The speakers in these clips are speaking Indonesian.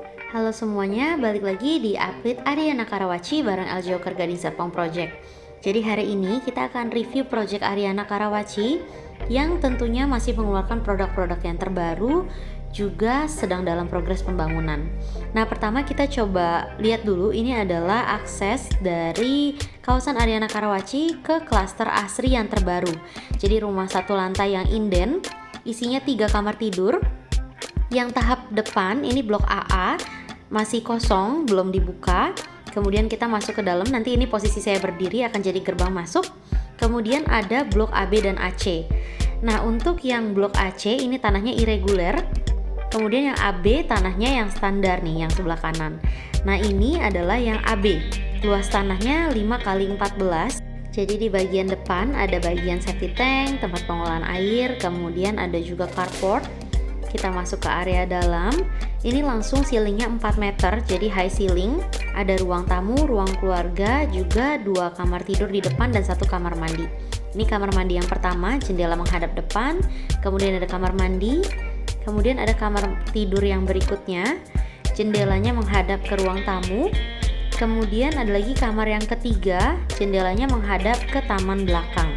Halo semuanya, balik lagi di update Ariana Karawaci bareng LJ Oker Gading Serpong Project. Jadi hari ini kita akan review project Ariana Karawaci yang tentunya masih mengeluarkan produk-produk yang terbaru, juga sedang dalam progres pembangunan. Nah, pertama kita coba lihat dulu, ini adalah akses dari kawasan Ariana Karawaci ke klaster Asri yang terbaru. Jadi rumah satu lantai yang inden, isinya 3 kamar tidur. Yang tahap depan ini blok AA masih kosong, belum dibuka. Kemudian kita masuk ke dalam, nanti ini posisi saya berdiri akan jadi gerbang masuk. Kemudian ada blok AB dan AC. Nah, untuk yang blok AC ini tanahnya irregular. Kemudian yang AB tanahnya yang standar nih, yang sebelah kanan. Nah, ini adalah yang AB. Luas tanahnya 5x14. Jadi di bagian depan ada bagian safety tank, tempat pengolahan air, kemudian ada juga carport. Kita masuk ke area dalam. Ini langsung ceilingnya 4 meter, jadi high ceiling. Ada ruang tamu, ruang keluarga, juga 2 kamar tidur di depan dan 1 kamar mandi. Ini kamar mandi yang pertama, jendela menghadap depan. Kemudian ada kamar mandi. Kemudian ada kamar tidur yang berikutnya, jendelanya menghadap ke ruang tamu. Kemudian ada lagi kamar yang ketiga, jendelanya menghadap ke taman belakang.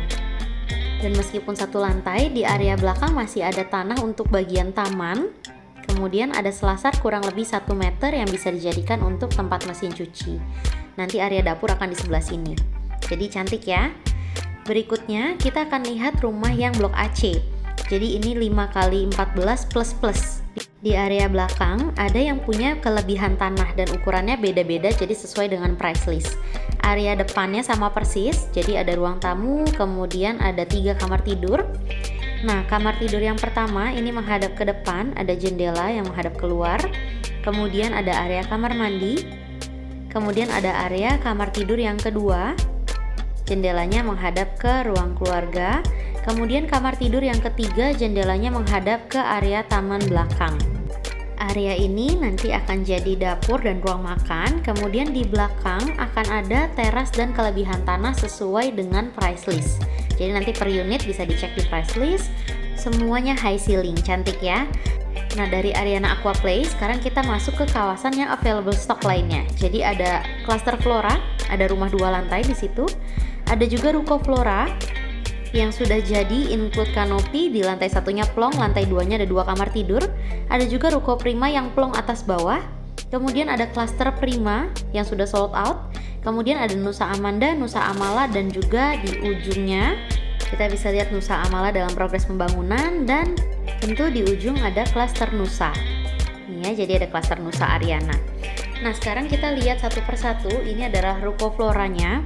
Dan meskipun satu lantai, di area belakang masih ada tanah untuk bagian taman. Kemudian ada selasar kurang lebih 1 meter yang bisa dijadikan untuk tempat mesin cuci. Nanti area dapur akan di sebelah sini. Jadi cantik ya. Berikutnya kita akan lihat rumah yang blok AC. Jadi ini 5x14 plus. Di area belakang ada yang punya kelebihan tanah dan ukurannya beda-beda, jadi sesuai dengan price list. Area depannya sama persis, jadi ada ruang tamu, kemudian ada 3 kamar tidur. Nah, kamar tidur yang pertama ini menghadap ke depan, ada jendela yang menghadap keluar. Kemudian ada area kamar mandi. Kemudian ada area kamar tidur yang kedua, jendelanya menghadap ke ruang keluarga. Kemudian kamar tidur yang ketiga, jendelanya menghadap ke area taman belakang. Area ini nanti akan jadi dapur dan ruang makan. Kemudian di belakang akan ada teras dan kelebihan tanah sesuai dengan price list. Jadi nanti per unit bisa dicek di price list. Semuanya high ceiling, cantik ya. Nah, dari Ariana Aqua Place sekarang kita masuk ke kawasan yang available stock lainnya. Jadi ada cluster Flora, ada rumah 2 lantai di situ. Ada juga Ruko Flora yang sudah jadi include kanopi, di lantai satunya plong, lantai 2-nya ada 2 kamar tidur. Ada juga Ruko Prima yang plong atas bawah. Kemudian ada cluster Prima yang sudah sold out. Kemudian ada Nusa Amanda, Nusa Amala, dan juga di ujungnya kita bisa lihat Nusa Amala dalam progres pembangunan, dan tentu di ujung ada cluster Nusa. Ini ya, jadi ada cluster Nusa Ariana. Nah, sekarang kita lihat satu persatu. Ini adalah Ruko Floranya.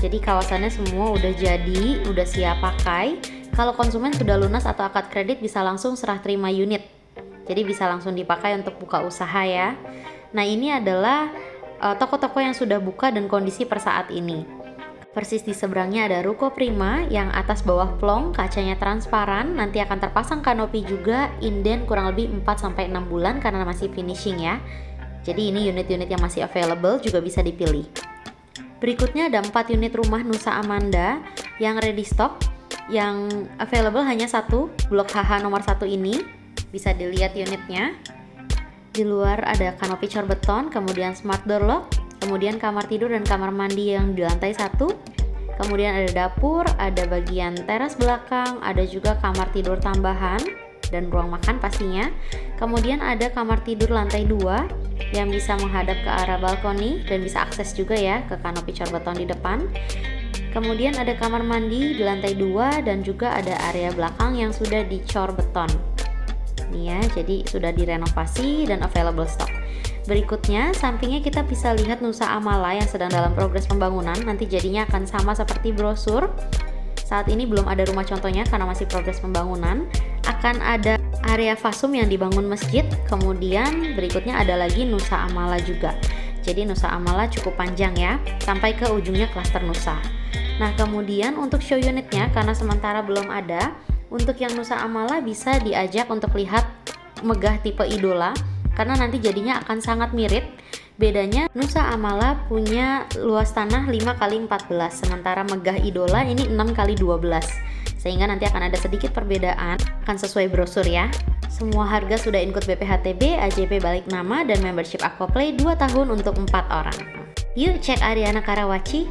Jadi kawasannya semua udah jadi, udah siap pakai. Kalau konsumen sudah lunas atau akad kredit bisa langsung serah terima unit. Jadi bisa langsung dipakai untuk buka usaha ya. Nah, ini adalah toko-toko yang sudah buka dan kondisi per saat ini. Persis di seberangnya ada Ruko Prima yang atas bawah plong, kacanya transparan, nanti akan terpasang kanopi juga, inden kurang lebih 4-6 bulan karena masih finishing ya. Jadi ini unit-unit yang masih available juga bisa dipilih. Berikutnya ada 4 unit rumah Nusa Amanda yang ready stock, yang available hanya 1, blok HH nomor 1 ini. Bisa dilihat unitnya. Di luar ada kanopi cor beton, kemudian smart door lock, kemudian kamar tidur dan kamar mandi yang di lantai 1. Kemudian ada dapur, ada bagian teras belakang, ada juga kamar tidur tambahan dan ruang makan pastinya. Kemudian ada kamar tidur lantai 2 yang bisa menghadap ke arah balkoni dan bisa akses juga ya ke kanopi cor beton di depan. Kemudian ada kamar mandi di lantai 2 dan juga ada area belakang yang sudah dicor beton. Nih ya, jadi sudah direnovasi dan available stock. Berikutnya, sampingnya kita bisa lihat Nusa Amala yang sedang dalam progres pembangunan. Nanti jadinya akan sama seperti brosur. Saat ini belum ada rumah contohnya karena masih progres pembangunan. Akan ada area fasum yang dibangun masjid. Kemudian berikutnya ada lagi Nusa Amala juga. Jadi Nusa Amala cukup panjang ya, sampai ke ujungnya klaster Nusa. Nah, kemudian untuk show unitnya karena sementara belum ada, untuk yang Nusa Amala bisa diajak untuk lihat megah tipe idola karena nanti jadinya akan sangat mirip. Bedanya Nusa Amala punya luas tanah 5x14, sementara megah idola ini 6x12. Sehingga nanti akan ada sedikit perbedaan, akan sesuai brosur ya. Semua harga sudah include BPHTB, AJP balik nama, dan membership Aquaplay 2 tahun untuk 4 orang. Yuk cek Ariana Karawaci!